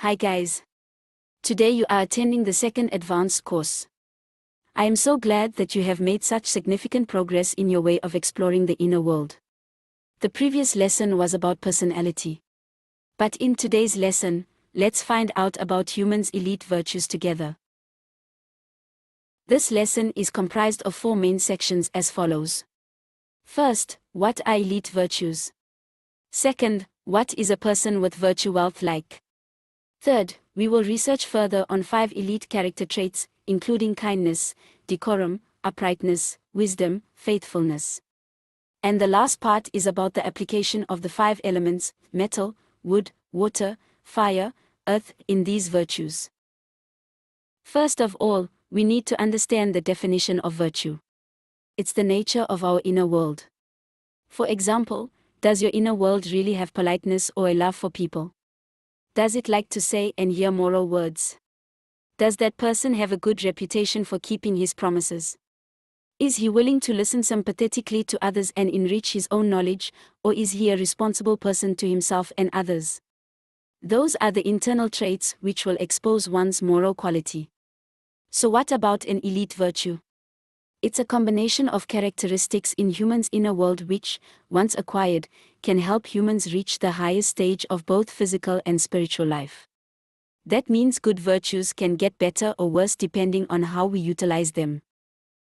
Hi guys. Today you are attending the second advanced course. I am so glad that you have made such significant progress in your way of exploring the inner world. The previous lesson was about personality. But in today's lesson, let's find out about humans' elite virtues together. This lesson is comprised of 4 main sections as follows. First, what are elite virtues? Second, what is a person with virtue wealth like? Third, we will research further on 5 elite character traits, including kindness, decorum, uprightness, wisdom, faithfulness. And the last part is about the application of the 5 elements, metal, wood, water, fire, earth, in these virtues. First of all, we need to understand the definition of virtue. It's the nature of our inner world. For example, does your inner world really have politeness or a love for people? Does it like to say and hear moral words? Does that person have a good reputation for keeping his promises? Is he willing to listen sympathetically to others and enrich his own knowledge, or is he a responsible person to himself and others? Those are the internal traits which will expose one's moral quality. So what about an elite virtue? It's a combination of characteristics in humans' inner world which, once acquired, can help humans reach the highest stage of both physical and spiritual life. That means good virtues can get better or worse depending on how we utilize them.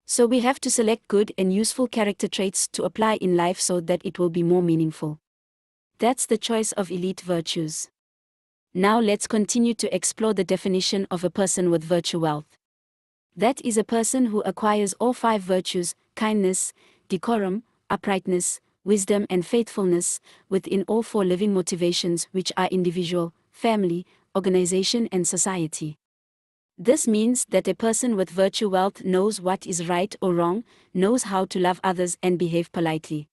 So we have to select good and useful character traits to apply in life so that it will be more meaningful. That's the choice of elite virtues. Now let's continue to explore the definition of a person with virtue wealth. That is a person who acquires all 5 virtues, kindness, decorum, uprightness, wisdom and faithfulness, within all 4 living motivations which are individual, family, organization and society. This means that a person with virtue wealth knows what is right or wrong, knows how to love others and behave politely.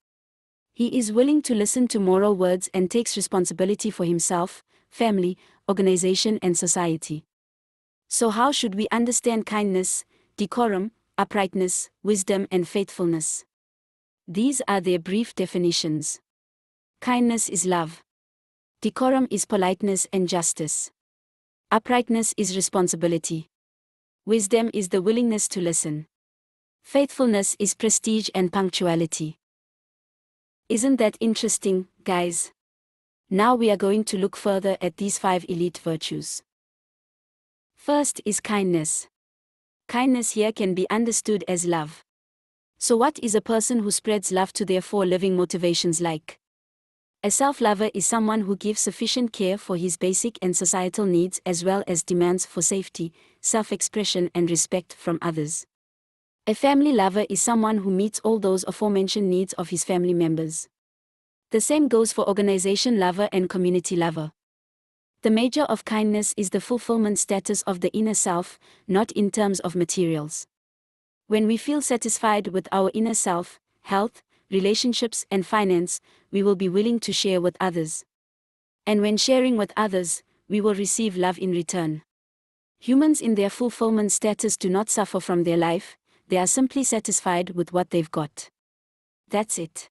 He is willing to listen to moral words and takes responsibility for himself, family, organization and society. So how should we understand kindness, decorum, uprightness, wisdom and faithfulness? These are their brief definitions. Kindness is love. Decorum is politeness and justice. Uprightness is responsibility. Wisdom is the willingness to listen. Faithfulness is prestige and punctuality. Isn't that interesting, guys? Now we are going to look further at these 5 elite virtues. First is kindness. Kindness here can be understood as love. So what is a person who spreads love to their 4 living motivations like? A self-lover is someone who gives sufficient care for his basic and societal needs as well as demands for safety, self-expression and respect from others. A family lover is someone who meets all those aforementioned needs of his family members. The same goes for organization lover and community lover. The measure of kindness is the fulfillment status of the inner self, not in terms of materials. When we feel satisfied with our inner self, health, relationships and finance, we will be willing to share with others. And when sharing with others, we will receive love in return. Humans in their fulfillment status do not suffer from their life, they are simply satisfied with what they've got. That's it.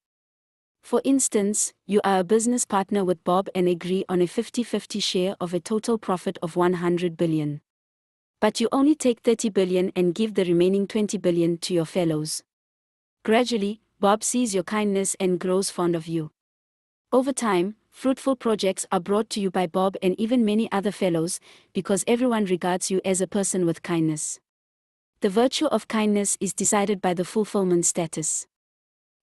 For instance, you are a business partner with Bob and agree on a 50-50 share of a total profit of 100 billion. But you only take 30 billion and give the remaining 20 billion to your fellows. Gradually, Bob sees your kindness and grows fond of you. Over time, fruitful projects are brought to you by Bob and even many other fellows, because everyone regards you as a person with kindness. The virtue of kindness is decided by the fulfillment status.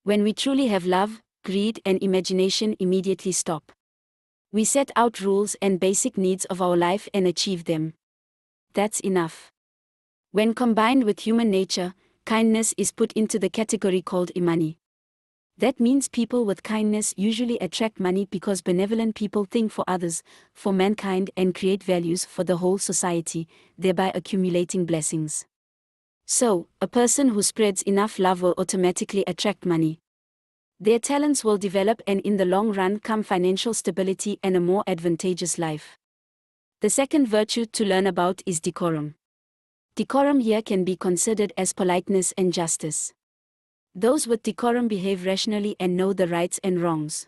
When we truly have love, greed and imagination immediately stop. We set out rules and basic needs of our life and achieve them. That's enough. When combined with human nature, kindness is put into the category called imani. That means people with kindness usually attract money because benevolent people think for others, for mankind and create values for the whole society, thereby accumulating blessings. So, a person who spreads enough love will automatically attract money. Their talents will develop and in the long run come financial stability and a more advantageous life. The second virtue to learn about is decorum. Decorum here can be considered as politeness and justice. Those with decorum behave rationally and know the rights and wrongs.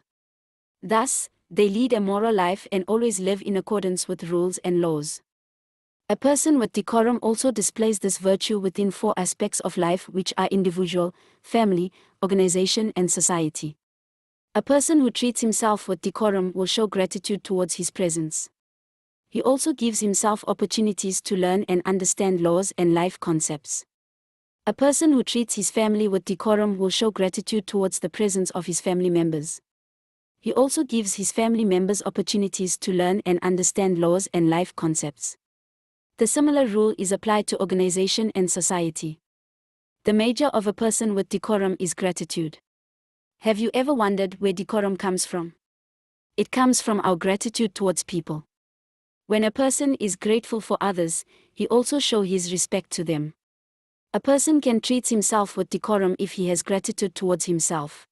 Thus, They lead a moral life and always live in accordance with rules and laws. A person with decorum also displays this virtue within 4 aspects of life, which are individual, family, organization, and society. A person who treats himself with decorum will show gratitude towards his presence. He also gives himself opportunities to learn and understand laws and life concepts. A person who treats his family with decorum will show gratitude towards the presence of his family members. He also gives his family members opportunities to learn and understand laws and life concepts. The similar rule is applied to organization and society. The measure of a person with decorum is gratitude. Have you ever wondered where decorum comes from? It comes from our gratitude towards people. When a person is grateful for others, he also shows his respect to them. A person can treat himself with decorum if he has gratitude towards himself.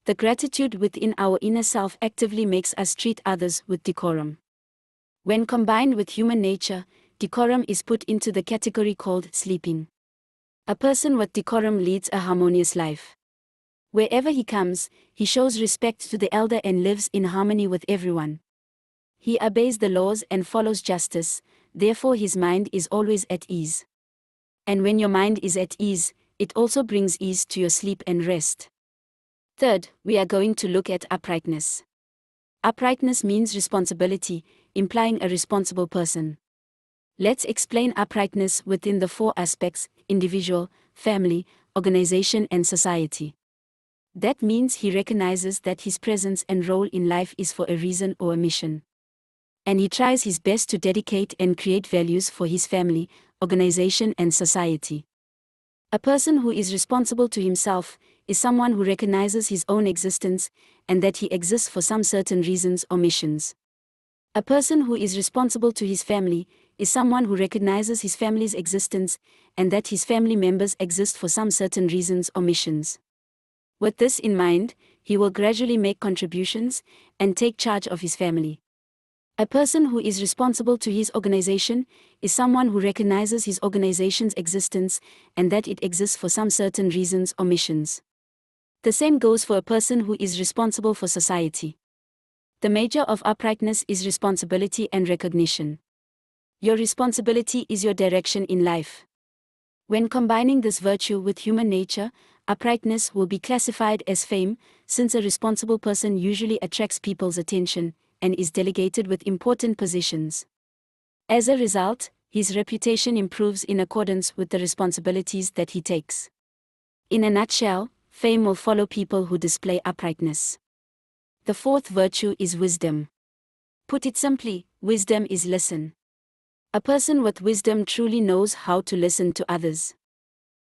The gratitude within our inner self actively makes us treat others with decorum. When combined with human nature, decorum is put into the category called sleeping. A person with decorum leads a harmonious life. Wherever he comes, he shows respect to the elder and lives in harmony with everyone. He obeys the laws and follows justice, therefore his mind is always at ease. And when your mind is at ease, it also brings ease to your sleep and rest. Third, we are going to look at uprightness. Uprightness means responsibility, implying a responsible person. Let's explain uprightness within the 4 aspects: individual, family, organization, and society. That means he recognizes that his presence and role in life is for a reason or a mission. And he tries his best to dedicate and create values for his family, organization, and society. A person who is responsible to himself is someone who recognizes his own existence and that he exists for some certain reasons or missions. A person who is responsible to his family is someone who recognizes his family's existence and that his family members exist for some certain reasons or missions. With this in mind, he will gradually make contributions and take charge of his family. A person who is responsible to his organization is someone who recognizes his organization's existence and that it exists for some certain reasons or missions. The same goes for a person who is responsible for society. The measure of uprightness is responsibility and recognition. Your responsibility is your direction in life. When combining this virtue with human nature, uprightness will be classified as fame, since a responsible person usually attracts people's attention and is delegated with important positions. As a result, his reputation improves in accordance with the responsibilities that he takes. In a nutshell, fame will follow people who display uprightness. The 4th virtue is wisdom. Put it simply, wisdom is listen. A person with wisdom truly knows how to listen to others.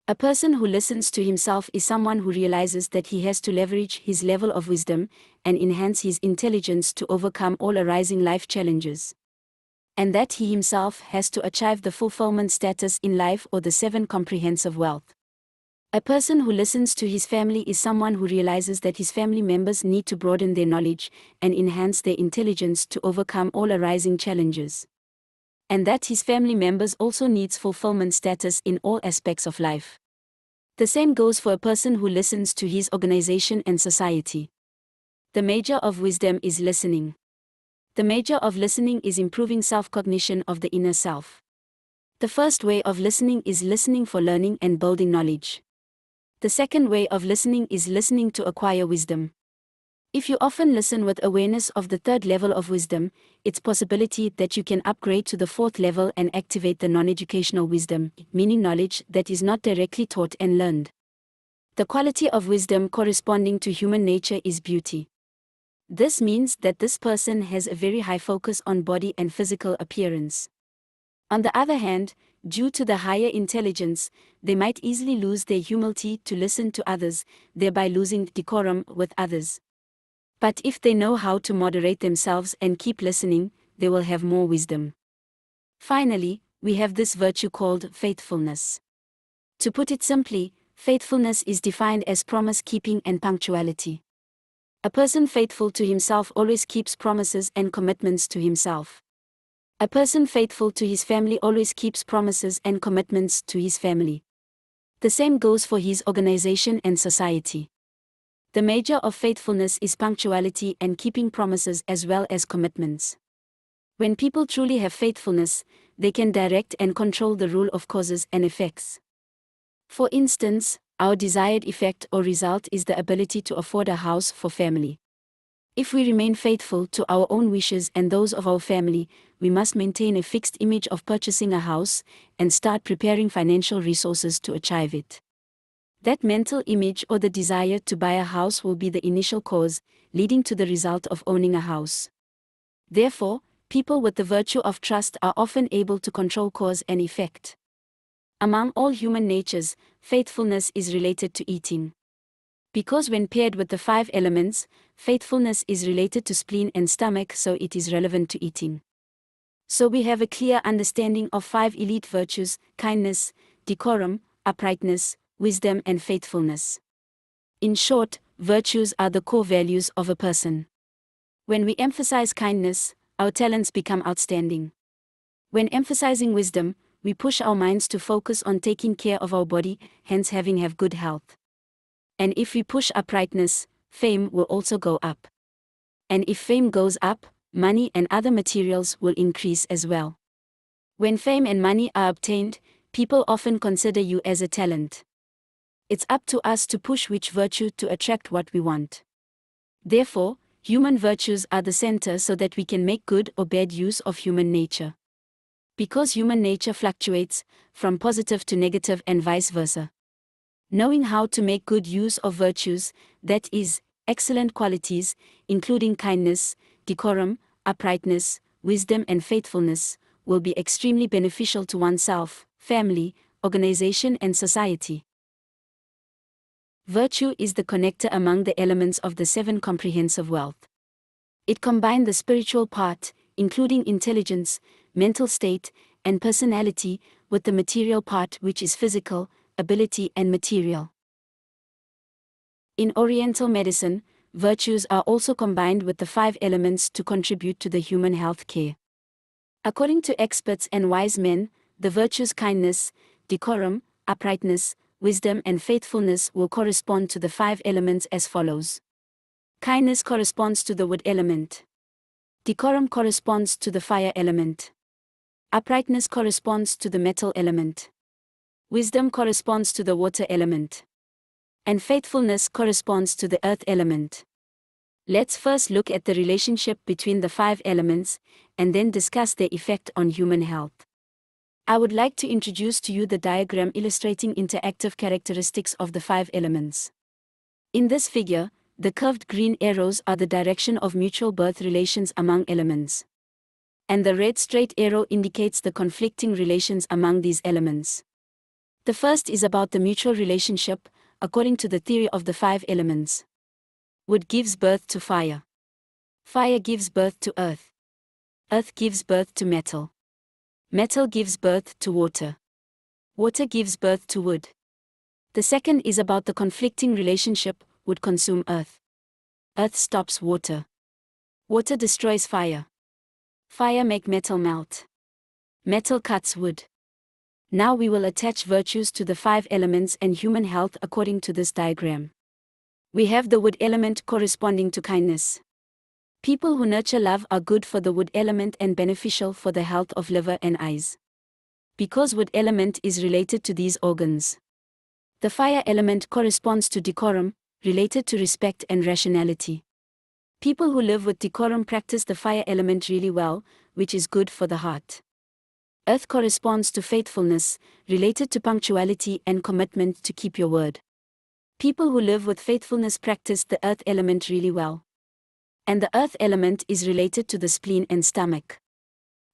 A person who listens to himself is someone who realizes that he has to leverage his level of wisdom and enhance his intelligence to overcome all arising life challenges. And that he himself has to achieve the fulfillment status in life or the 7 comprehensive wealth. A person who listens to his family is someone who realizes that his family members need to broaden their knowledge and enhance their intelligence to overcome all arising challenges. And that his family members also needs fulfillment status in all aspects of life. The same goes for a person who listens to his organization and society. The measure of wisdom is listening. The measure of listening is improving self-cognition of the inner self. The first way of listening is listening for learning and building knowledge. The second way of listening is listening to acquire wisdom. If you often listen with awareness of the 3rd level of wisdom, it's possibility that you can upgrade to the 4th level and activate the non-educational wisdom, meaning knowledge that is not directly taught and learned. The quality of wisdom corresponding to human nature is beauty. This means that this person has a very high focus on body and physical appearance. On the other hand, due to the higher intelligence, they might easily lose their humility to listen to others, thereby losing decorum with others. But if they know how to moderate themselves and keep listening, they will have more wisdom. Finally, we have this virtue called faithfulness. To put it simply, faithfulness is defined as promise-keeping and punctuality. A person faithful to himself always keeps promises and commitments to himself. A person faithful to his family always keeps promises and commitments to his family. The same goes for his organization and society. The measure of faithfulness is punctuality and keeping promises as well as commitments. When people truly have faithfulness, they can direct and control the rule of causes and effects. For instance, our desired effect or result is the ability to afford a house for family. If we remain faithful to our own wishes and those of our family, we must maintain a fixed image of purchasing a house and start preparing financial resources to achieve it. That mental image or the desire to buy a house will be the initial cause, leading to the result of owning a house. Therefore, people with the virtue of trust are often able to control cause and effect. Among all human natures, faithfulness is related to eating. Because when paired with the 5 elements, faithfulness is related to spleen and stomach, so it is relevant to eating. So we have a clear understanding of 5 elite virtues: kindness, decorum, uprightness, wisdom and faithfulness. In short, virtues are the core values of a person. When we emphasize kindness, our talents become outstanding. When emphasizing wisdom, we push our minds to focus on taking care of our body, hence have good health. And if we push uprightness, fame will also go up. And if fame goes up, money and other materials will increase as well. When fame and money are obtained, people often consider you as a talent. It's up to us to push which virtue to attract what we want. Therefore, human virtues are the center so that we can make good or bad use of human nature. Because human nature fluctuates, from positive to negative and vice versa. Knowing how to make good use of virtues, that is, excellent qualities, including kindness, decorum, uprightness, wisdom and faithfulness, will be extremely beneficial to oneself, family, organization and society. Virtue is the connector among the elements of the 7 comprehensive wealth. It combines the spiritual part, including intelligence, mental state, and personality, with the material part, which is physical, ability and material. In Oriental medicine, virtues are also combined with the 5 elements to contribute to the human health care. According to experts and wise men, the virtues kindness, decorum, uprightness, wisdom and faithfulness will correspond to the 5 elements as follows. Kindness corresponds to the wood element. Decorum corresponds to the fire element. Uprightness corresponds to the metal element. Wisdom corresponds to the water element. And faithfulness corresponds to the earth element. Let's first look at the relationship between the 5 elements, and then discuss their effect on human health. I would like to introduce to you the diagram illustrating interactive characteristics of the 5 elements. In this figure, the curved green arrows are the direction of mutual birth relations among elements. And the red straight arrow indicates the conflicting relations among these elements. The first is about the mutual relationship, according to the theory of the 5 elements. Wood gives birth to fire. Fire gives birth to earth. Earth gives birth to metal. Metal gives birth to water. Water gives birth to wood. The second is about the conflicting relationship: wood consumes earth. Earth stops water. Water destroys fire. Fire makes metal melt. Metal cuts wood. Now we will attach virtues to the 5 elements and human health according to this diagram. We have the wood element corresponding to kindness. People who nurture love are good for the wood element and beneficial for the health of liver and eyes. Because wood element is related to these organs. The fire element corresponds to decorum, related to respect and rationality. People who live with decorum practice the fire element really well, which is good for the heart. Earth corresponds to faithfulness, related to punctuality and commitment to keep your word. People who live with faithfulness practice the earth element really well. And the earth element is related to the spleen and stomach.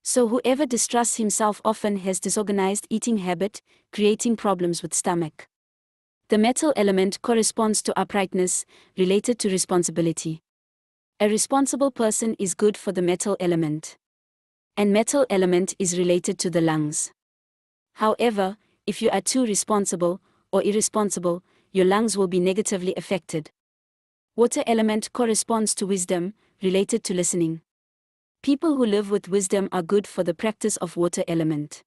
So whoever distrusts himself often has disorganized eating habit, creating problems with stomach. The metal element corresponds to uprightness, related to responsibility. A responsible person is good for the metal element. And metal element is related to the lungs. However, if you are too responsible or irresponsible, your lungs will be negatively affected. Water element corresponds to wisdom, related to listening. People who live with wisdom are good for the practice of water element.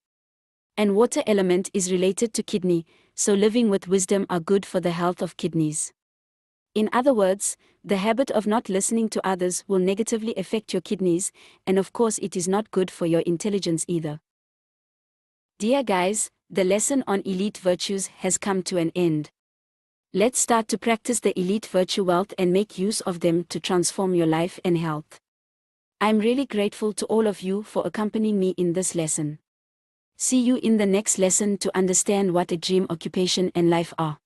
And water element is related to kidney, so living with wisdom are good for the health of kidneys. In other words, the habit of not listening to others will negatively affect your kidneys, and of course it is not good for your intelligence either. Dear guys, the lesson on elite virtues has come to an end. Let's start to practice the elite virtue wealth and make use of them to transform your life and health. I'm really grateful to all of you for accompanying me in this lesson. See you in the next lesson to understand what a dream occupation and life are.